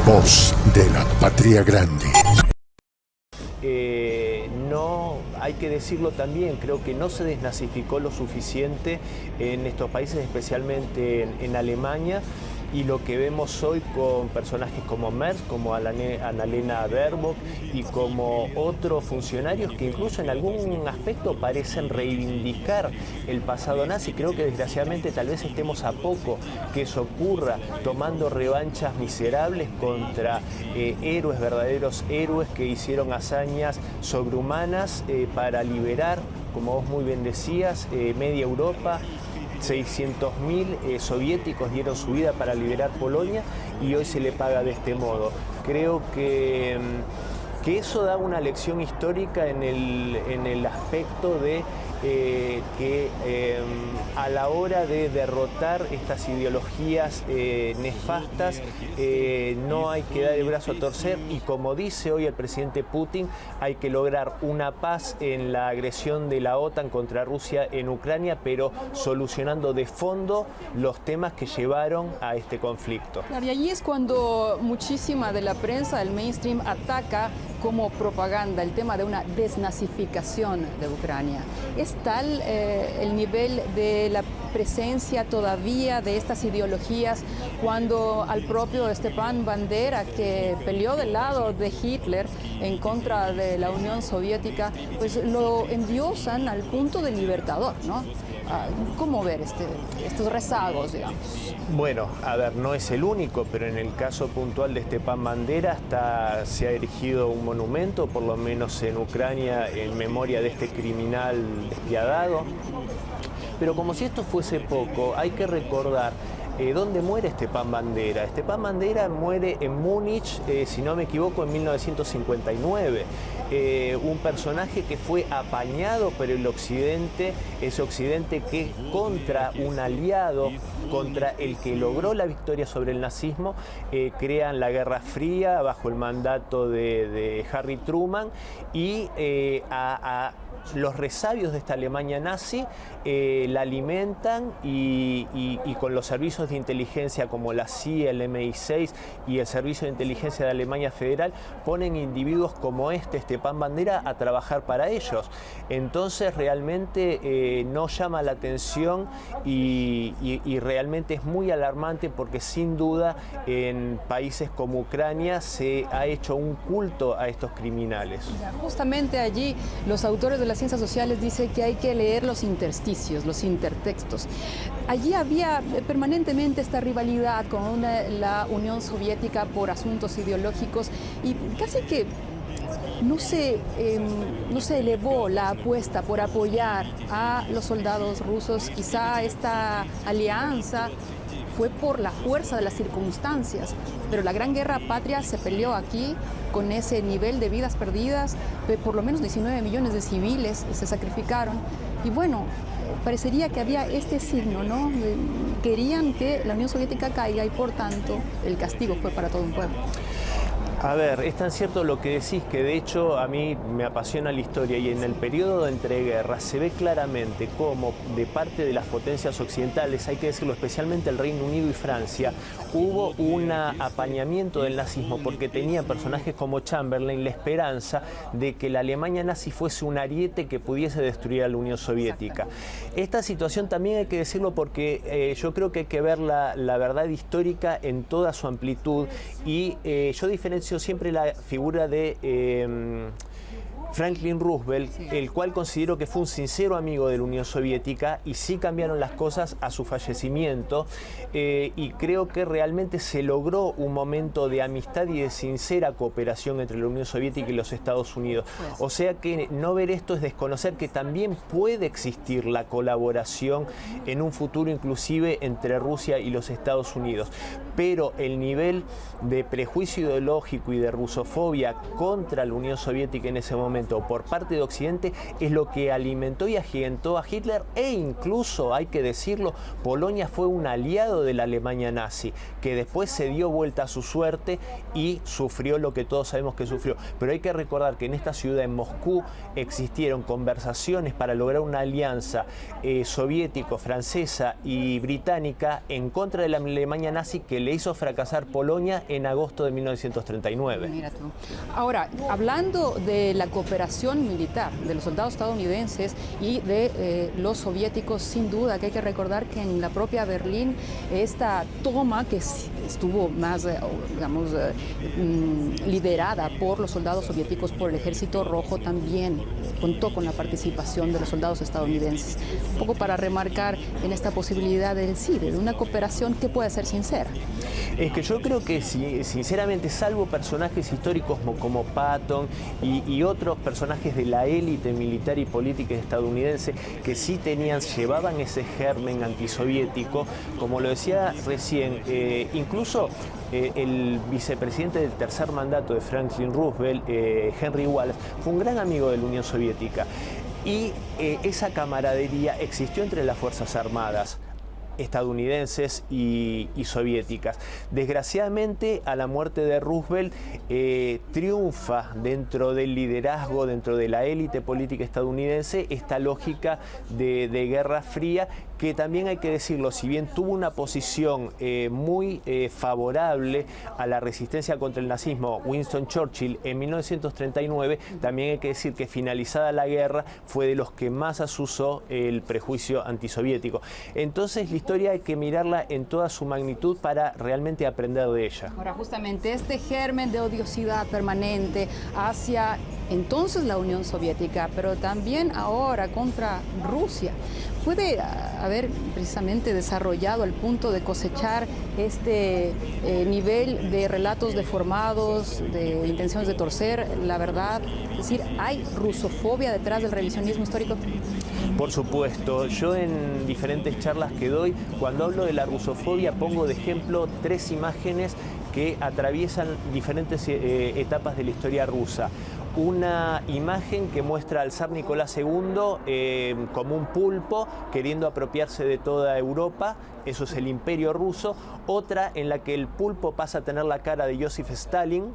Voz de la Patria Grande. No, hay que decirlo también, creo que no se desnazificó lo suficiente en estos países, especialmente en Alemania, y lo que vemos hoy con personajes como Merz, como Annalena Baerbock y como otros funcionarios que incluso en algún aspecto parecen reivindicar el pasado nazi. Creo que desgraciadamente tal vez estemos a poco que eso ocurra, tomando revanchas miserables contra héroes, verdaderos héroes que hicieron hazañas sobrehumanas para liberar, como vos muy bien decías, media Europa. 600.000 soviéticos dieron su vida para liberar Polonia y hoy se le paga de este modo. Creo que eso da una lección histórica en el aspecto de que a la hora de derrotar estas ideologías nefastas no hay que dar el brazo a torcer, y como dice hoy el presidente Putin, hay que lograr una paz en la agresión de la OTAN contra Rusia en Ucrania, pero solucionando de fondo los temas que llevaron a este conflicto. Claro, y allí es cuando muchísima de la prensa, el mainstream, ataca como propaganda el tema de una desnazificación de Ucrania. ¿Es tal el nivel de la presencia todavía de estas ideologías cuando al propio Stepan Bandera, que peleó del lado de Hitler en contra de la Unión Soviética, pues lo endiosan al punto de libertador, ¿no? ¿Cómo ver estos rezagos, digamos? Bueno, a ver, no es el único, pero en el caso puntual de Stepan Bandera se ha erigido un monumento, por lo menos en Ucrania, en memoria de este criminal despiadado. Pero como si esto fuese poco, hay que recordar ¿dónde muere Stepan Bandera? Stepan Bandera muere en Múnich, si no me equivoco, en 1959. Un personaje que fue apañado por el Occidente, ese Occidente que contra un aliado, contra el que logró la victoria sobre el nazismo, crean la Guerra Fría bajo el mandato de Harry Truman, y los resabios de esta Alemania nazi la alimentan y con los servicios de inteligencia como la CIA, el MI6 y el Servicio de Inteligencia de Alemania Federal ponen individuos como Stepan Bandera a trabajar para ellos. Entonces realmente no llama la atención y realmente es muy alarmante, porque sin duda en países como Ucrania se ha hecho un culto a estos criminales. Justamente allí los autores de las ciencias sociales dicen que hay que leer los intersticios, los intertextos. Allí había permanentemente esta rivalidad con la Unión Soviética por asuntos ideológicos, y casi que no se elevó la apuesta por apoyar a los soldados rusos. Quizá esta alianza fue por la fuerza de las circunstancias, pero la Gran Guerra Patria se peleó aquí con ese nivel de vidas perdidas. Por lo menos 19 millones de civiles se sacrificaron, y bueno, parecería que había este signo, ¿no? Querían que la Unión Soviética caiga y por tanto el castigo fue para todo un pueblo. A ver, es tan cierto lo que decís, que de hecho a mí me apasiona la historia, y en el periodo de entreguerras se ve claramente cómo de parte de las potencias occidentales, hay que decirlo, especialmente el Reino Unido y Francia, hubo un apañamiento del nazismo, porque tenía personajes como Chamberlain la esperanza de que la Alemania nazi fuese un ariete que pudiese destruir a la Unión Soviética. Esta situación también hay que decirlo, porque yo creo que hay que ver la verdad histórica en toda su amplitud, y yo diferencio siempre la figura de Franklin Roosevelt, el cual considero que fue un sincero amigo de la Unión Soviética, y sí cambiaron las cosas a su fallecimiento, y creo que realmente se logró un momento de amistad y de sincera cooperación entre la Unión Soviética y los Estados Unidos. O sea que no ver esto es desconocer que también puede existir la colaboración en un futuro, inclusive entre Rusia y los Estados Unidos. Pero el nivel de prejuicio ideológico y de rusofobia contra la Unión Soviética en ese momento momento por parte de Occidente es lo que alimentó y agigantó a Hitler, e incluso, hay que decirlo, Polonia fue un aliado de la Alemania nazi, que después se dio vuelta a su suerte y sufrió lo que todos sabemos que sufrió. Pero hay que recordar que en esta ciudad, en Moscú, existieron conversaciones para lograr una alianza soviético, francesa y británica en contra de la Alemania nazi, que le hizo fracasar Polonia en agosto de 1939. Mira tú. Ahora, hablando de la cooperación militar de los soldados estadounidenses y de los soviéticos, sin duda que hay que recordar que en la propia Berlín esta toma que estuvo más, digamos, liderada por los soldados soviéticos, por el Ejército Rojo, también contó con la participación de los soldados estadounidenses. Un poco para remarcar en esta posibilidad del CIDE, de una cooperación que puede ser sincera. Es que yo creo que, sinceramente, salvo personajes históricos como Patton y otros personajes de la élite militar y política estadounidense que sí llevaban ese germen antisoviético, como lo decía recién, incluso el vicepresidente del tercer mandato de Franklin Roosevelt, Henry Wallace, fue un gran amigo de la Unión Soviética, y esa camaradería existió entre las Fuerzas Armadas estadounidenses y soviéticas. Desgraciadamente, a la muerte de Roosevelt, triunfa dentro del liderazgo, dentro de la élite política estadounidense, esta lógica de Guerra Fría, que también hay que decirlo, si bien tuvo una posición muy favorable a la resistencia contra el nazismo, Winston Churchill, en 1939, también hay que decir que, finalizada la guerra, fue de los que más asusó el prejuicio antisoviético. Entonces, la historia hay que mirarla en toda su magnitud para realmente aprender de ella. Ahora, justamente este germen de odiosidad permanente hacia entonces la Unión Soviética, pero también ahora contra Rusia, puede haber precisamente desarrollado al punto de cosechar este nivel de relatos deformados, de intenciones de torcer la verdad. Es decir, ¿hay rusofobia detrás del revisionismo histórico? Por supuesto, yo en diferentes charlas que doy, cuando hablo de la rusofobia, pongo de ejemplo 3 imágenes que atraviesan diferentes etapas de la historia rusa. Una imagen que muestra al zar Nicolás II como un pulpo queriendo apropiarse de toda Europa, eso es el Imperio Ruso. Otra en la que el pulpo pasa a tener la cara de Joseph Stalin,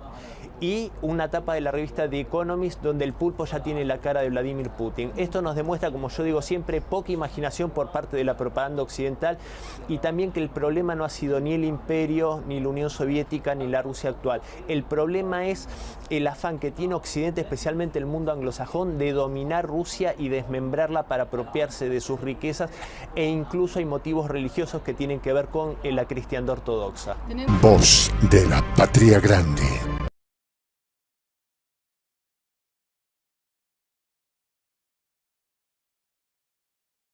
y una tapa de la revista The Economist donde el pulpo ya tiene la cara de Vladimir Putin. Esto nos demuestra, como yo digo siempre, poca imaginación por parte de la propaganda occidental, y también que el problema no ha sido ni el Imperio, ni la Unión Soviética, ni la Rusia actual. El problema es el afán que tiene Occidente, especialmente el mundo anglosajón, de dominar Rusia y desmembrarla para apropiarse de sus riquezas, e incluso hay motivos religiosos que tienen que ver con la cristiandad ortodoxa. Voz de la Patria Grande.